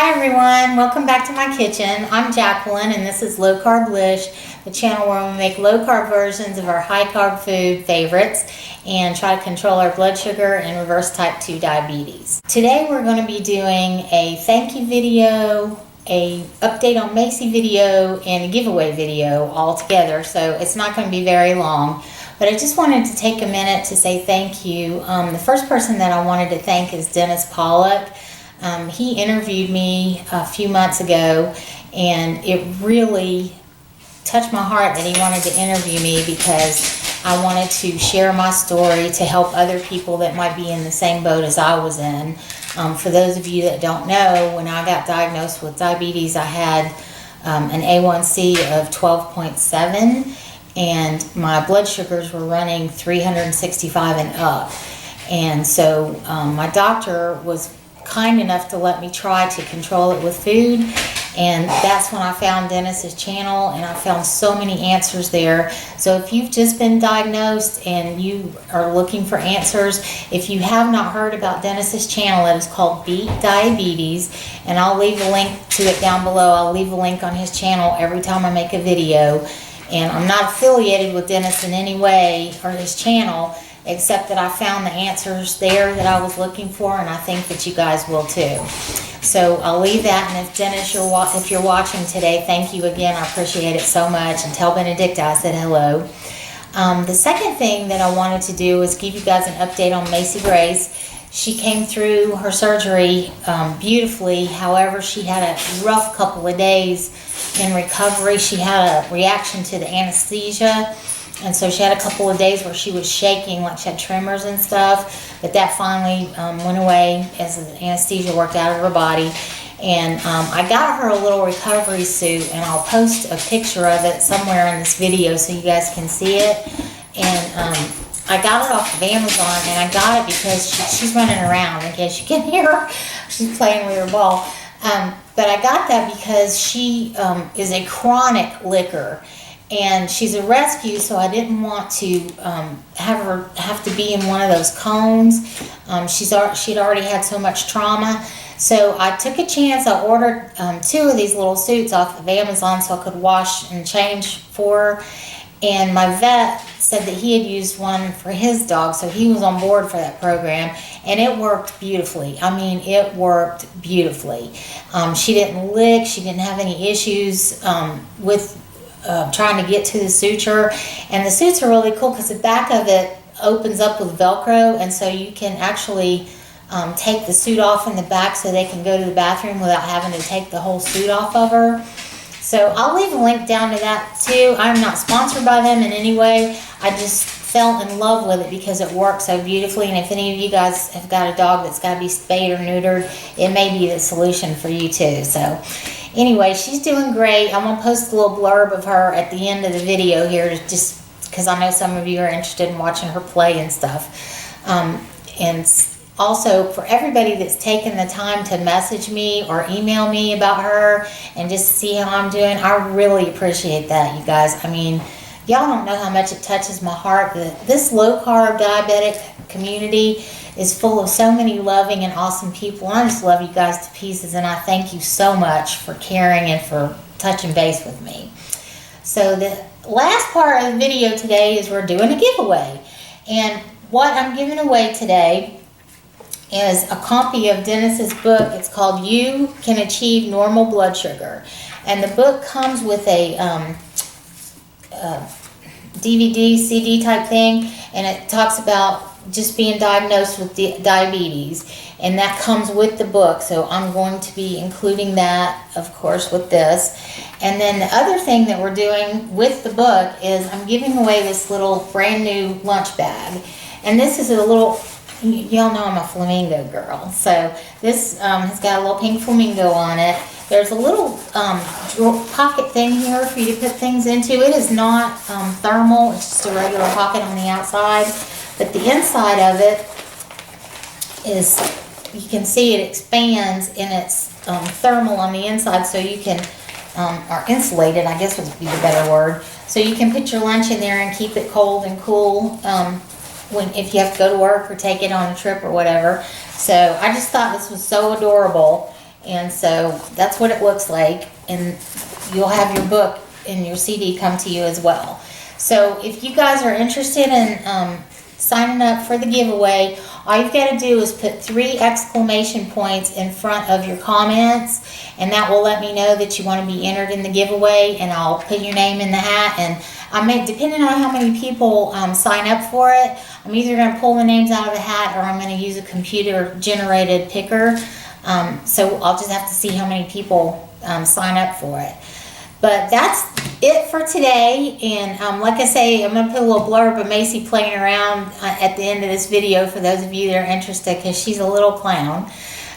Hi everyone, welcome back to my kitchen. I'm Jacqueline and this is Low Carblish, the channel where we make low carb versions of our high carb food favorites and try to control our blood sugar and reverse type 2 diabetes. Today we're going to be doing a thank you video, a update on Macie video, and a giveaway video all together, so it's not going to be very long. But I just wanted to take a minute to say thank you. The first person that I wanted to thank is Dennis Pollock. He interviewed me a few months ago, and it really touched my heart that he wanted to interview me because I wanted to share my story to help other people that might be in the same boat as I was in. For those of you that don't know, when I got diagnosed with diabetes, I had an A1C of 12.7, and my blood sugars were running 365 and up. And so my doctor was kind enough to let me try to control it with food, and that's when I found Dennis's channel, and I found so many answers there. So if you've just been diagnosed and you are looking for answers, if you have not heard about Dennis's channel, it is called Beat Diabetes, and I'll leave a link to it down below. I'll leave a link on his channel every time I make a video, and I'm not affiliated with Dennis in any way or his channel, except that I found the answers there that I was looking for, and I think that you guys will too. So I'll leave that, and if Dennis, if you're watching today, thank you again. I appreciate it so much, and tell Benedicta I said hello. The second thing that I wanted to do is give you guys an update on Macie Grace. She came through her surgery beautifully. However, she had a rough couple of days in recovery. She had a reaction to the anesthesia, and so she had a couple of days where she was shaking, like she had tremors and stuff, but that finally went away as the anesthesia worked out of her body. And I got her a little recovery suit, and I'll post a picture of it somewhere in this video so you guys can see it. And I got it off of Amazon, and I got it because she's running around, in case you can hear her. She's playing with her ball. But I got that because she is a chronic licker, and she's a rescue, so I didn't want to have her have to be in one of those cones. She'd already had so much trauma. So I took a chance. I ordered 2 of these little suits off of Amazon so I could wash and change for her. And my vet said that he had used one for his dog, so he was on board for that program, and it worked beautifully. I mean, it worked beautifully. She didn't lick. She didn't have any issues with trying to get to the suture. And the suits are really cool because the back of it opens up with Velcro, and so you can actually take the suit off in the back so they can go to the bathroom without having to take the whole suit off of her. So I'll leave a link down to that too. I'm not sponsored by them in any way. I just fell in love with it because it works so beautifully, and if any of you guys have got a dog that's got to be spayed or neutered, it may be the solution for you too. So anyway, she's doing great. I'm going to post a little blurb of her at the end of the video here, just because I know some of you are interested in watching her play and stuff. And also, for everybody that's taken the time to message me or email me about her and just see how I'm doing, I really appreciate that, you guys. I mean, y'all don't know how much it touches my heart. This low-carb diabetic community is full of so many loving and awesome people, and I just love you guys to pieces, and I thank you so much for caring and for touching base with me. So the last part of the video today is we're doing a giveaway, and what I'm giving away today is a copy of Dennis's book. It's called You Can Achieve Normal Blood Sugar, and the book comes with a DVD, CD type thing, and it talks about just being diagnosed with diabetes, and that comes with the book. So I'm going to be including that, of course, with this. And then the other thing that we're doing with the book is I'm giving away this little brand new lunch bag, and this is a little, y'all know I'm a flamingo girl, so this has got a little pink flamingo on it. There's a little pocket thing here for you to put things into. It is not thermal, it's just a regular pocket on the outside, but the inside of it is, you can see it expands, and it's thermal on the inside, so you can, or insulated, I guess would be the better word, so you can put your lunch in there and keep it cold and cool if you have to go to work or take it on a trip or whatever. So I just thought this was so adorable, And so that's what it looks like. And you'll have your book and your CD come to you as well. So if you guys are interested in signing up for the giveaway, all you've got to do is put 3 exclamation points in front of your comments, and that will let me know that you want to be entered in the giveaway, and I'll put your name in the hat. And I may, depending on how many people sign up for it, I'm either going to pull the names out of the hat or I'm going to use a computer generated picker. So I'll just have to see how many people sign up for it. But that's it for today, and like I say, I'm going to put a little blurb of Macie playing around at the end of this video for those of you that are interested, because she's a little clown.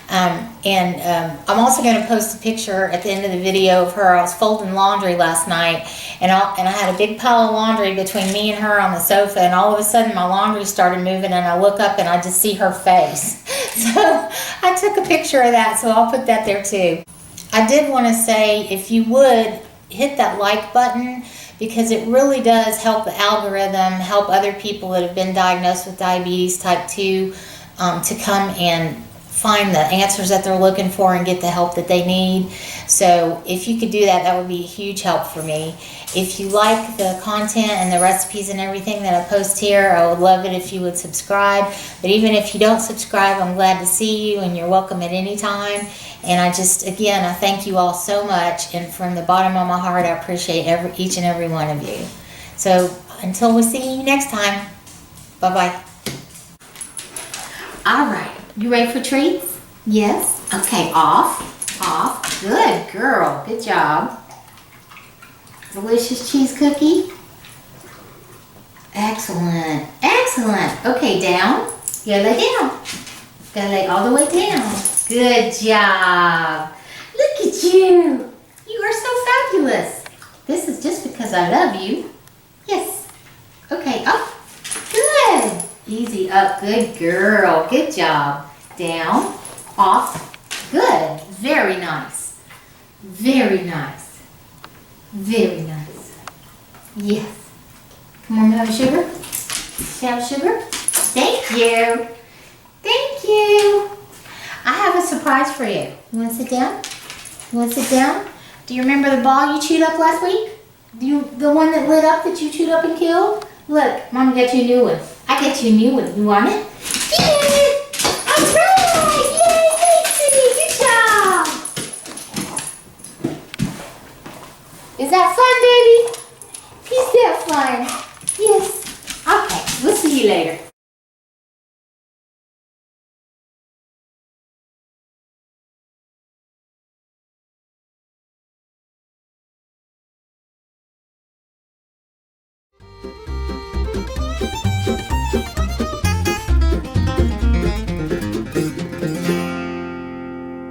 I'm also going to post a picture at the end of the video of her. I was folding laundry last night, and I had a big pile of laundry between me and her on the sofa, and all of a sudden my laundry started moving, and I look up and I just see her face. So I took a picture of that, so I'll put that there too. I did want to say, if you would, hit that like button, because it really does help the algorithm, help other people that have been diagnosed with diabetes type 2 to come and find the answers that they're looking for and get the help that they need. So if you could do that, that would be a huge help for me. If you like the content and the recipes and everything that I post here, I would love it if you would subscribe. But even if you don't subscribe, I'm glad to see you, and you're welcome at any time. And I just, again, I thank you all so much, and from the bottom of my heart, I appreciate each and every one of you. So until we see you next time, bye-bye. All right, you ready for treats? Yes? Okay, off. Good girl, good job. Delicious cheese cookie. Excellent. Okay, down. You gotta lay down. Gotta lay all the way down. Good job. Look at you. You are so fabulous. This is just because I love you. Yes. Okay, up. Good. Easy up. Good girl. Good job. Down. Off. Good. Very nice. Very nice. Very nice. Yes. Come on, have sugar? Have sugar? Thank you. Thank you. I have a surprise for you. You want to sit down? You want to sit down? Do you remember the ball you chewed up last week? The one that lit up that you chewed up and killed? Look, Mama got you a new one. I got you a new one. You want it? Yeah!